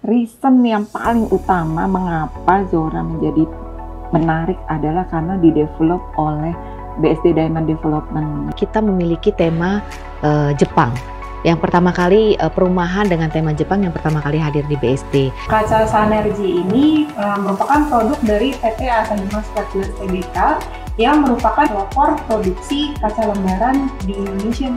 Reason yang paling utama mengapa Zora menjadi menarik adalah karena didevelop oleh BSD Diamond Development. Kita memiliki tema Jepang. Yang pertama kali perumahan dengan tema Jepang yang pertama kali hadir di BSD. Kaca Sanergy ini merupakan produk dari PT Asahimas 14 Tbk yang merupakan pelopor produksi kaca lembaran di Indonesia.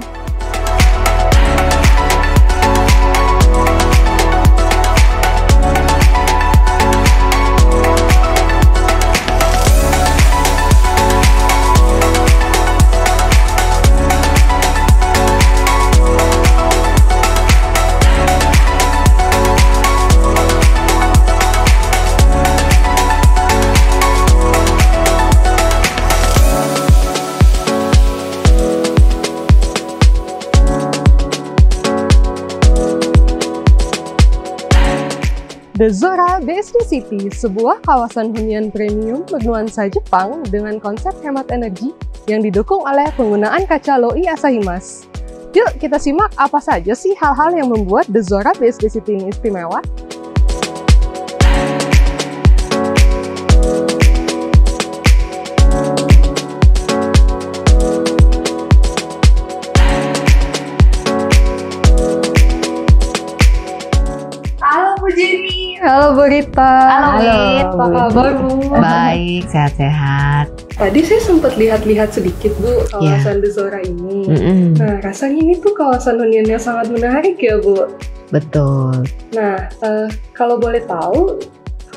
The Zora BSD City, sebuah kawasan hunian premium bernuansa Jepang dengan konsep hemat energi yang didukung oleh penggunaan kaca Loi Asahimas. Yuk kita simak apa saja sih hal-hal yang membuat The Zora BSD City ini istimewa. Halo Bu Rita. Halo Wit, apa kabar Bu? Baik, sehat-sehat. Tadi saya sempat lihat-lihat sedikit Bu kawasan The Zora ini. Nah rasanya ini tuh kawasan hunian yang sangat menarik ya Bu. Betul. Nah kalau boleh tahu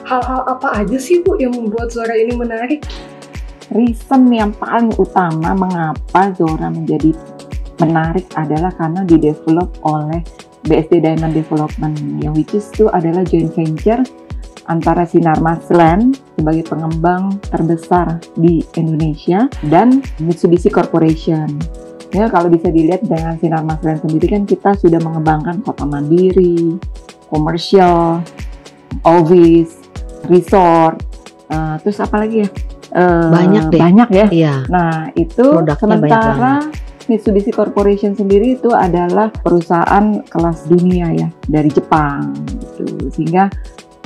hal-hal apa aja sih Bu yang membuat Zora ini menarik? Reason yang paling utama mengapa Zora menjadi menarik adalah karena didevelop oleh BSD Diamond Development, yang which is itu adalah joint venture antara Sinarmas Land sebagai pengembang terbesar di Indonesia dan Mitsubishi Corporation. Ya, kalau bisa dilihat dengan Sinarmas Land sendiri kan kita sudah mengembangkan kota mandiri, komersial, office, resort, terus apa lagi ya? Banyak deh. Banyak ya. Iya. Nah itu Produknya sementara Mitsubishi Corporation sendiri itu adalah perusahaan kelas dunia ya dari Jepang gitu, sehingga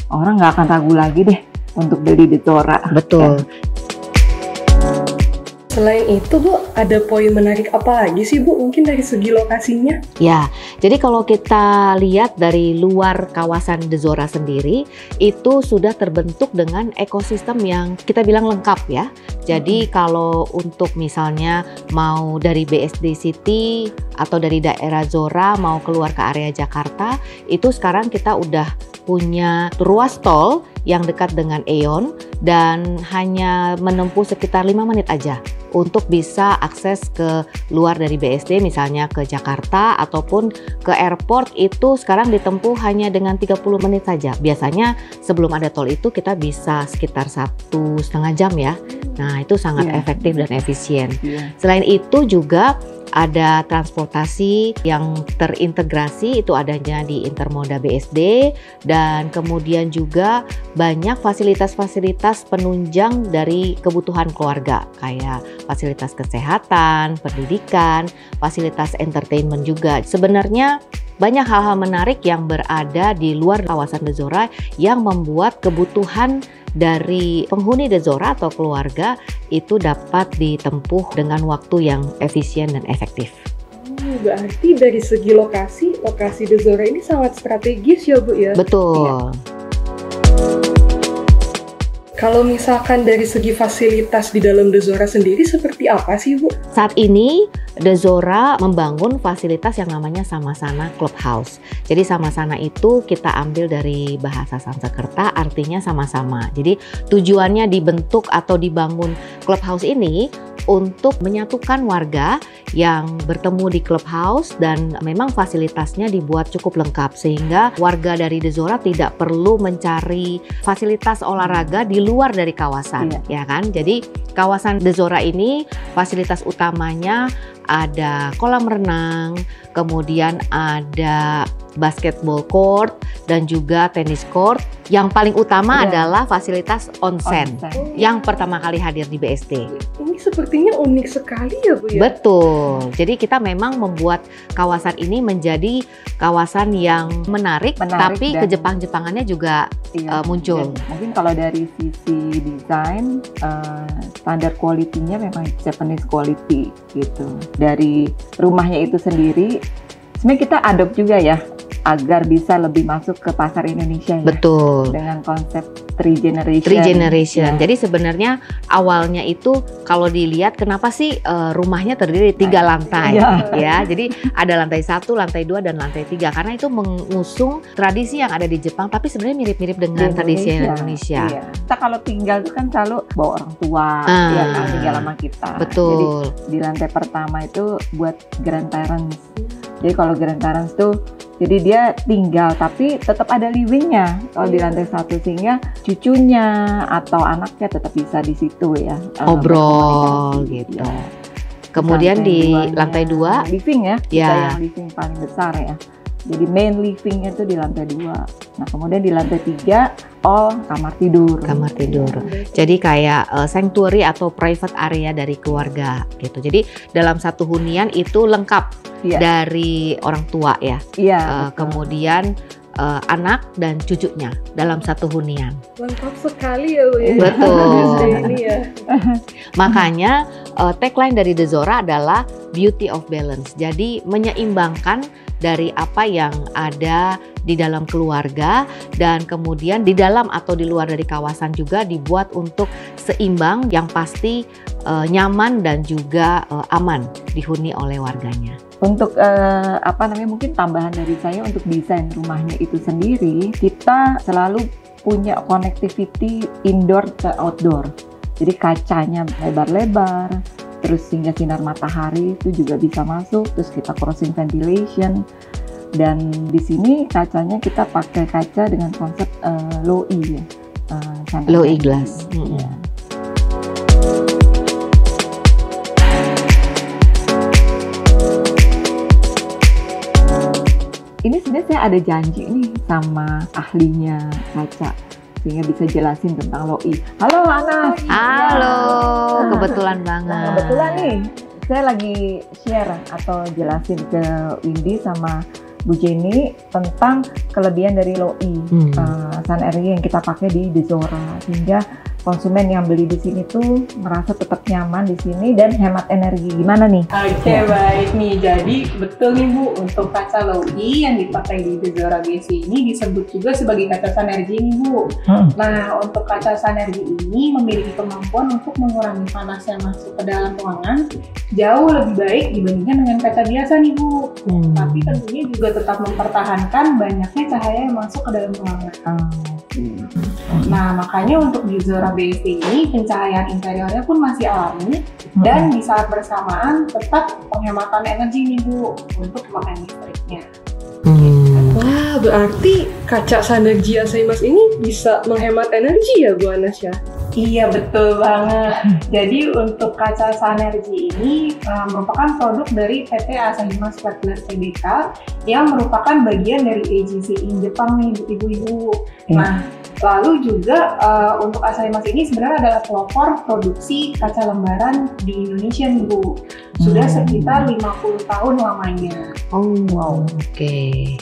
orang nggak akan ragu lagi deh untuk beli di Zora. Betul. Ya. Selain itu Bu, ada poin menarik apa lagi sih Bu? Mungkin dari segi lokasinya? Ya, jadi kalau kita lihat dari luar kawasan The Zora sendiri, itu sudah terbentuk dengan ekosistem yang kita bilang lengkap ya. Jadi kalau untuk misalnya mau dari BSD City atau dari daerah Zora mau keluar ke area Jakarta, itu sekarang kita udah punya ruas tol yang dekat dengan Aeon dan hanya menempuh sekitar 5 menit aja untuk bisa akses ke luar dari BSD, misalnya ke Jakarta ataupun ke airport itu sekarang ditempuh hanya dengan 30 menit saja. Biasanya sebelum ada tol itu kita bisa sekitar 1,5 jam ya. Nah itu sangat efektif dan efisien. Selain itu juga ada transportasi yang terintegrasi, itu adanya di Intermoda BSD, dan kemudian juga banyak fasilitas-fasilitas penunjang dari kebutuhan keluarga kayak fasilitas kesehatan, pendidikan, fasilitas entertainment juga. Sebenarnya banyak hal-hal menarik yang berada di luar kawasan The Zora yang membuat kebutuhan dari penghuni The Zora atau keluarga itu dapat ditempuh dengan waktu yang efisien dan efektif. Berarti dari segi lokasi The Zora ini sangat strategis ya Bu ya? Betul. Ya. Kalau misalkan dari segi fasilitas di dalam The Zora sendiri seperti apa sih Bu? Saat ini The Zora membangun fasilitas yang namanya Samasana Clubhouse. Jadi Samasana itu kita ambil dari bahasa Sanskerta, artinya sama-sama. Jadi tujuannya dibentuk atau dibangun Clubhouse ini untuk menyatukan warga yang bertemu di Clubhouse, dan memang fasilitasnya dibuat cukup lengkap sehingga warga dari The Zora tidak perlu mencari fasilitas olahraga di luar dari kawasan, ya kan? Jadi kawasan The Zora ini fasilitas utamanya ada kolam renang, kemudian ada basketball court dan juga tenis court. Yang paling utama adalah fasilitas onsen yang pertama kali hadir di BSD. Ini sepertinya unik sekali ya Bu ya? Betul. Jadi kita memang membuat kawasan ini menjadi kawasan yang menarik tapi kejepang-jepangannya juga muncul. Dan mungkin kalau dari sisi desain, standar quality-nya memang Japanese quality gitu. Dari rumahnya itu sendiri, sebenarnya kita adopt juga ya, agar bisa lebih masuk ke pasar Indonesia ya. Betul. Dengan konsep three generation. Three generation. Jadi sebenarnya awalnya itu kalau dilihat kenapa sih rumahnya terdiri dari 3 lantai ya. Jadi ada lantai 1, lantai 2 dan lantai 3 karena itu mengusung tradisi yang ada di Jepang tapi sebenarnya mirip-mirip dengan tradisi Indonesia. Iya. Kita kalau tinggal itu kan selalu bawa orang tua ya kan, tinggal sama kita. Betul. Jadi di lantai pertama itu buat grandparents. Jadi kalau grandparents tuh jadi dia tinggal tapi tetap ada livingnya kalau di lantai 1 sehingga cucunya atau anaknya tetap bisa di situ ya ngobrol gitu. Ya. Kemudian di lantai 2 living ya, kita yang living paling besar ya. Jadi main livingnya itu di lantai 2. Nah kemudian di lantai 3 kamar tidur. Kamar tidur. Jadi kayak sanctuary atau private area dari keluarga gitu. Jadi dalam satu hunian itu lengkap dari orang tua ya. Kemudian anak dan cucunya dalam satu hunian. Lengkap sekali ya Bu ya. Betul. Ini ya. Makanya tagline dari The Zora adalah beauty of balance. Jadi menyeimbangkan dari apa yang ada di dalam keluarga dan kemudian di dalam atau di luar dari kawasan juga dibuat untuk seimbang yang pasti nyaman dan juga aman dihuni oleh warganya. Untuk mungkin tambahan dari saya untuk desain rumahnya itu sendiri, kita selalu punya connectivity indoor ke outdoor. Jadi kacanya lebar-lebar, terus sehingga sinar matahari itu juga bisa masuk, terus kita crossing ventilation. Dan di sini kacanya kita pakai kaca dengan konsep low E ya. Low E glass. Ya. Ini sebenarnya saya ada janji nih sama ahlinya kaca sehingga bisa jelasin tentang low E. Halo Ana. Halo, kebetulan banget. Kebetulan nih, saya lagi share atau jelasin ke Windy sama Bu Jenny tentang kelebihan dari low E sun area yang kita pakai di The Zora sehingga konsumen yang beli di sini tuh merasa tetap nyaman di sini dan hemat energi. Gimana nih? Oke, baik nih. Jadi betul nih Bu, untuk kaca low E yang dipakai di The Zora BSD ini disebut juga sebagai kaca Sunergy nih Bu. Nah, untuk kaca Sunergy ini memiliki kemampuan untuk mengurangi panas yang masuk ke dalam ruangan jauh lebih baik dibandingkan dengan kaca biasa nih Bu. Tapi tentunya juga tetap mempertahankan banyaknya cahaya yang masuk ke dalam ruangan. Nah, makanya untuk di Zora BSD ini pencahayaan interiornya pun masih alami dan di saat bersamaan tetap penghematan energi nih Bu untuk pemakaian listriknya. Wah, berarti kaca Sunergy Asahimas ini bisa menghemat energi ya Bu Anasya? Iya, betul banget. Jadi untuk kaca Sunergy ini merupakan produk dari PT Asahimas Flat-Glass Tbk yang merupakan bagian dari AGC in Jepang nih ibu-ibu. Nah, lalu juga untuk Asahimas ini sebenarnya adalah pelopor produksi kaca lembaran di Indonesia nih Bu. Sudah sekitar 50 tahun lamanya. Oh, wow. Oke.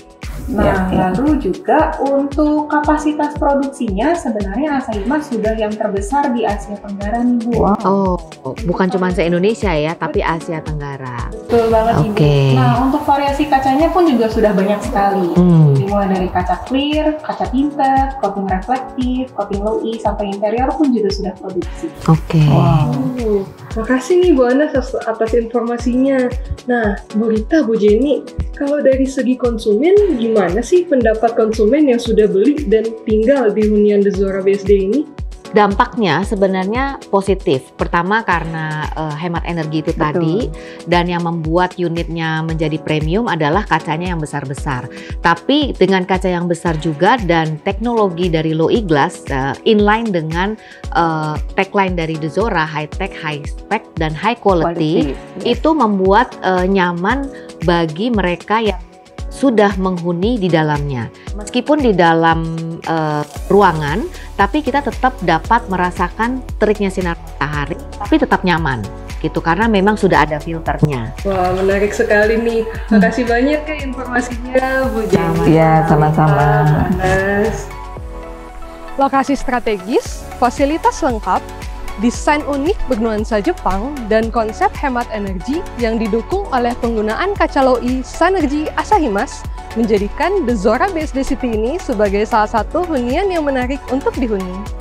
Nah, lalu juga untuk kapasitas produksinya sebenarnya Asahimas sudah yang terbesar di Asia Tenggara nih Bu. Oh, bukan cuma se-Indonesia ya, tapi Asia Tenggara. Betul banget Ibu. Nah, untuk variasi kacanya pun juga sudah banyak sekali. Dimulai dari kaca clear, kaca tinted, coating reflektif, coating low E, sampai interior pun juga sudah produksi. Makasih nih Bu Anas atas informasinya. Nah, Bu Rita, Bu Jenny, kalau dari segi konsumen, gimana sih pendapat konsumen yang sudah beli dan tinggal di hunian The Zora BSD ini? Dampaknya sebenarnya positif. Pertama karena hemat energi itu tadi, dan yang membuat unitnya menjadi premium adalah kacanya yang besar-besar. Tapi dengan kaca yang besar juga dan teknologi dari low E glass inline dengan tagline dari The Zora, high tech, high spec dan high quality. Itu membuat nyaman bagi mereka yang sudah menghuni di dalamnya. Meskipun di dalam ruangan, tapi kita tetap dapat merasakan teriknya sinar matahari, tapi tetap nyaman gitu karena memang sudah ada filternya. Wah, menarik sekali nih. Makasih banyak ya informasinya, Bu Jenny. Iya, sama-sama. Lokasi strategis, fasilitas lengkap, desain unik bernuansa Jepang, dan konsep hemat energi yang didukung oleh penggunaan kaca Loi Sanergy Asahimas menjadikan The Zora BSD City ini sebagai salah satu hunian yang menarik untuk dihuni.